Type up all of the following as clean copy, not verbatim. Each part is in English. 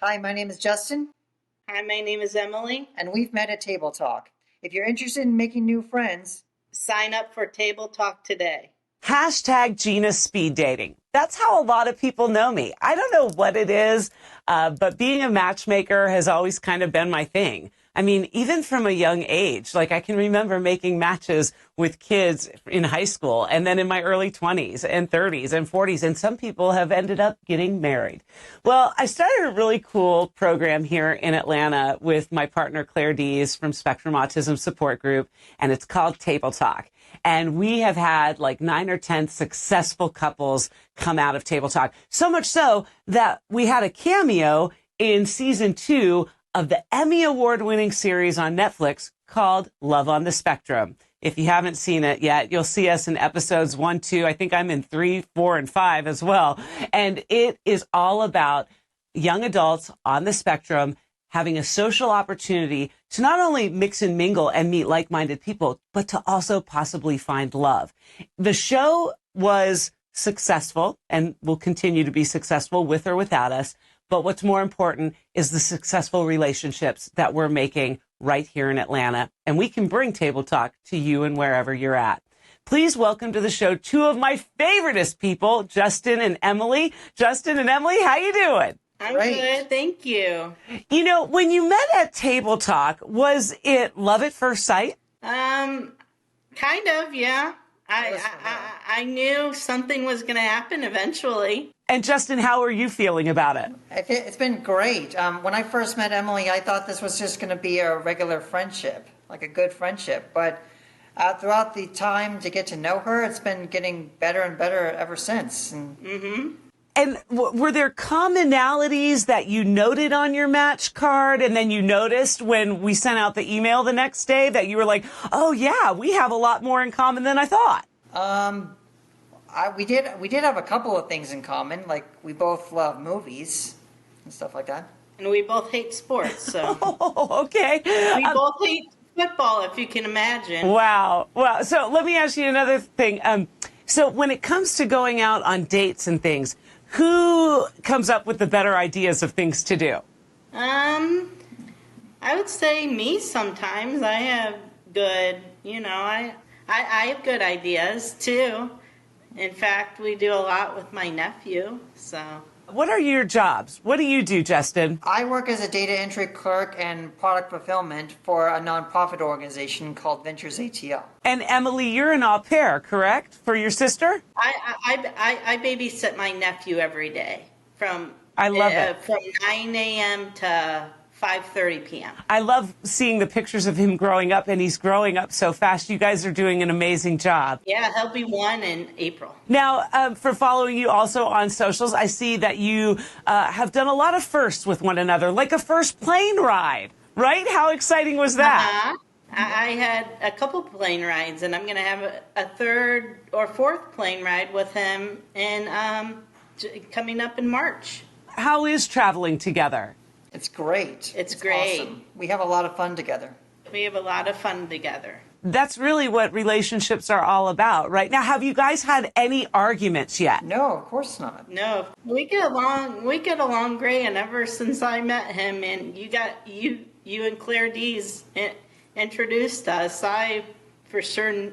Hi, my name is Justin, Hi, my name is Emily. and we've met at Table Talk. If you're interested in making new friends, Sign up for Table Talk today. Hashtag Gina speed dating. That's how a lot of people know me. I don't know what it is, but being a matchmaker has always kind of been my thing. I mean, even from a young age, like I can remember making matches with kids in high school and then in my early 20s and 30s and 40s. And some people have ended up getting married. Well, I started a really cool program here in Atlanta with my partner, Claire Dees from Spectrum Autism Support Group, and it's called Table Talk. And we have had like 9 or 10 successful couples come out of Table Talk. So much so that we had a cameo in season 2 of the Emmy Award-winning series on Netflix called Love on the Spectrum. If you haven't seen it yet, you'll see us in episodes 1, 2. I think I'm in 3, 4, and 5 as well. And it is all about young adults on the spectrum having a social opportunity to not only mix and mingle and meet like-minded people, but to also possibly find love. The show was successful and will continue to be successful with or without us. But what's more important is the successful relationships that we're making right here in Atlanta. And we can bring Table Talk to you and wherever you're at. Please welcome to the show two of my favoriteest people, Justin and Emily. Justin and Emily, how you doing? I'm good, thank you. You know, when you met at Table Talk, was it love at first sight? Kind of, yeah. I knew something was going to happen eventually. And Justin, how are you feeling about it? it's been great. When I first met Emily, I thought this was just going to be a regular friendship, like a good friendship. But throughout the time to get to know her, it's been getting better and better ever since. And were there commonalities that you noted on your match card and then you noticed when we sent out the email the next day that you were like, oh yeah, we have a lot more in common than I thought? We did have a couple of things in common, like we both love movies and stuff like that. And we both hate sports, so. Oh, okay. We both hate football, if you can imagine. Wow. Wow. So let me ask you another thing. So when it comes to going out on dates and things, who comes up with the better ideas of things to do? I would say me sometimes. I have good, I have good ideas too. In fact, we do a lot with my nephew, so. What are your jobs? What do you do, Justin? I work as a data entry clerk and product fulfillment for a nonprofit organization called Ventures ATL. And Emily, you're an au pair, correct? For your sister? I babysit my nephew every day from I love it. From 9 a.m. to 5:30 p.m. I love seeing the pictures of him growing up, and he's growing up so fast. You guys are doing an amazing job. Yeah, he'll be 1 in April. Now, for following you also on socials, I see that you have done a lot of firsts with one another, like a first plane ride, right? How exciting was that? I had a couple plane rides, and I'm going to have a third or fourth plane ride with him coming up in March. How is traveling together? It's great. It's great. Awesome. We have a lot of fun together. We have a lot of fun together. That's really what relationships are all about, right? Now, have you guys had any arguments yet? No, of course not. No, we get along great, and ever since I met him and you and Claire Dees introduced us, I for sure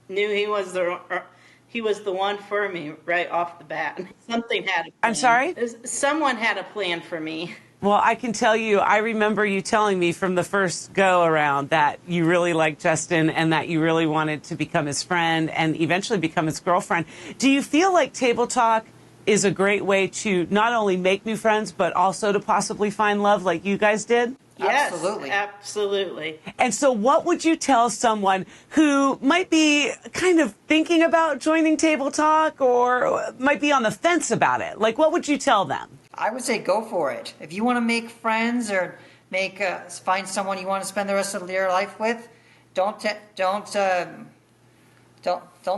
knew he was the one for me right off the bat. Something had a plan. I'm sorry? Someone had a plan for me. Well, I can tell you, I remember you telling me from the first go around that you really liked Justin and that you really wanted to become his friend and eventually become his girlfriend. Do you feel like Table Talk is a great way to not only make new friends, but also to possibly find love like you guys did? Yes, absolutely. Absolutely. And so what would you tell someone who might be kind of thinking about joining Table Talk or might be on the fence about it? Like, what would you tell them? I would say go for it. If you want to make friends or find someone you want to spend the rest of your life with, don't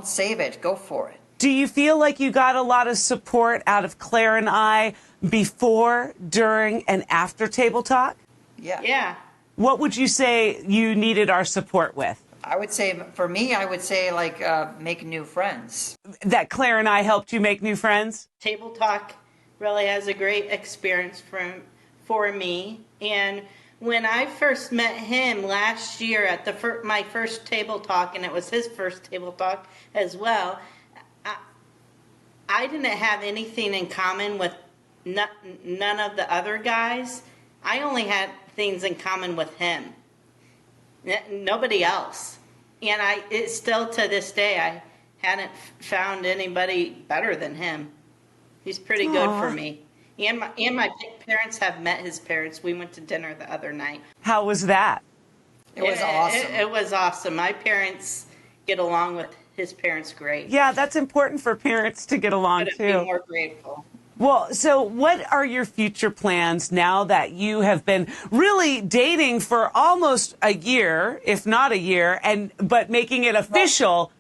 save it. Go for it. Do you feel like you got a lot of support out of Claire and I before, during, and after Table Talk? Yeah. Yeah. What would you say you needed our support with? I would say, for me, make new friends. That Claire and I helped you make new friends? Table Talk really has a great experience for me. And when I first met him last year at my first table talk, and it was his first table talk as well, I didn't have anything in common with none of the other guys. I only had things in common with him. Nobody else. And it's still to this day, I hadn't found anybody better than him. He's pretty good for me. And my parents have met his parents. We went to dinner the other night. How was that? It was awesome. It was awesome. My parents get along with his parents great. Yeah, that's important for parents to get along Couldn't too. be more grateful. Well, so what are your future plans now that you have been really dating for almost a year, if not a year, but making it officially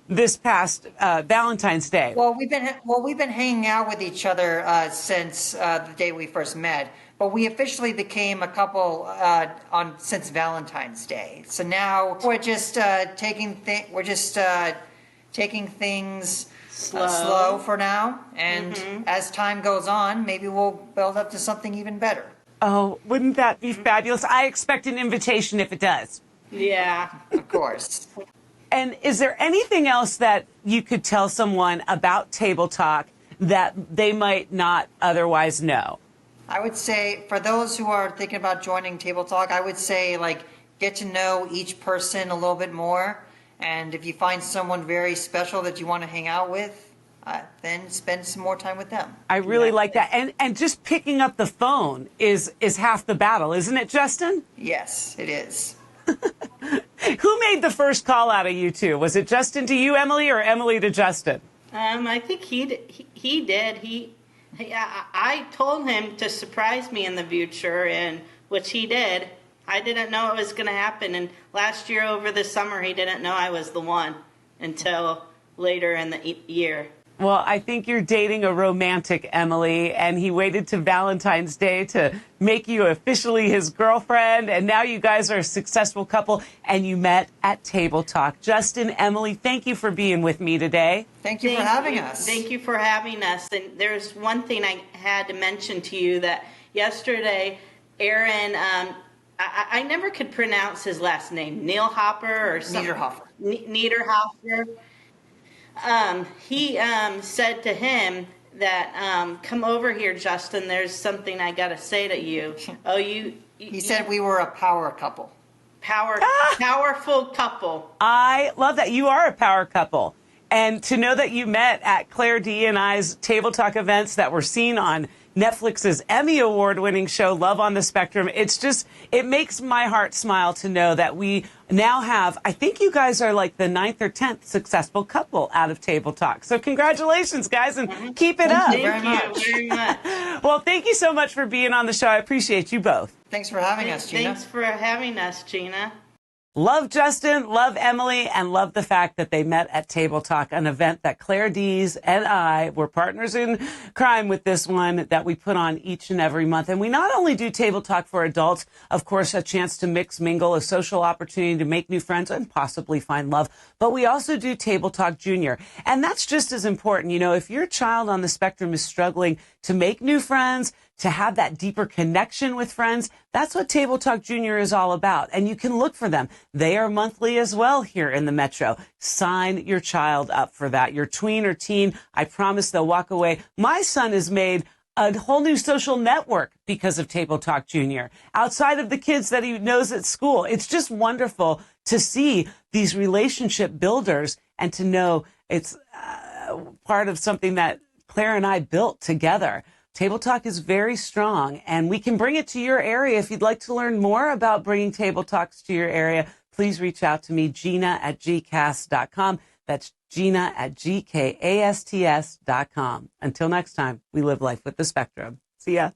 this past Valentine's Day? Well, we've been hanging out with each other since the day we first met, but we officially became a couple since Valentine's Day. So now we're just taking things slow for now, and as time goes on, maybe we'll build up to something even better. Oh, wouldn't that be fabulous? I expect an invitation if it does. Yeah. Of course. And is there anything else that you could tell someone about Table Talk that they might not otherwise know? I would say for those who are thinking about joining Table Talk, I would say get to know each person a little bit more. And if you find someone very special that you want to hang out with, then spend some more time with them. I really like that. And just picking up the phone is half the battle, isn't it, Justin? Yes, it is. Who made the first call out of you two? Was it Justin to you, Emily, or Emily to Justin? I think he did. I told him to surprise me in the future, and which he did. I didn't know it was going to happen. And last year over the summer, he didn't know I was the one until later in the year. Well, I think you're dating a romantic, Emily, and he waited to Valentine's Day to make you officially his girlfriend, and now you guys are a successful couple, and you met at Table Talk. Justin, Emily, thank you for being with me today. Thank you for having us. Thank you for having us. And there's one thing I had to mention to you that yesterday, Aaron, I never could pronounce his last name, Niederhofer or something. Niederhofer. He said to him that, come over here, Justin, there's something I got to say to you. Oh, He said we were a power couple. Powerful couple. I love that. You are a power couple. And to know that you met at Claire D and I's Table Talk events that were seen on Netflix's Emmy Award-winning show, Love on the Spectrum, it makes my heart smile to know that we now have, I think you guys are like the 9th or 10th successful couple out of Table Talk. So congratulations, guys, and keep it up. Thank you very much. Well, thank you so much for being on the show. I appreciate you both. Thanks for having us, Gina. Thanks for having us, Gina. Love Justin, love Emily, and love the fact that they met at Table Talk, an event that Claire Dees and I were partners in crime with this one that we put on each and every month. And we not only do Table Talk for adults, of course, a chance to mix, mingle, a social opportunity to make new friends and possibly find love, but we also do Table Talk Junior. And that's just as important. You know, if your child on the spectrum is struggling to make new friends, to have that deeper connection with friends, that's what Table Talk Junior is all about. And you can look for them. They are monthly as well here in the Metro. Sign your child up for that. Your tween or teen, I promise they'll walk away. My son has made a whole new social network because of Table Talk Junior. Outside of the kids that he knows at school, it's just wonderful to see these relationship builders and to know it's part of something that Claire and I built together. Table Talk is very strong, and we can bring it to your area. If you'd like to learn more about bringing Table Talks to your area, please reach out to me, Gina@gcast.com. That's Gina@gkasts.com. Until next time, we live life with the spectrum. See ya.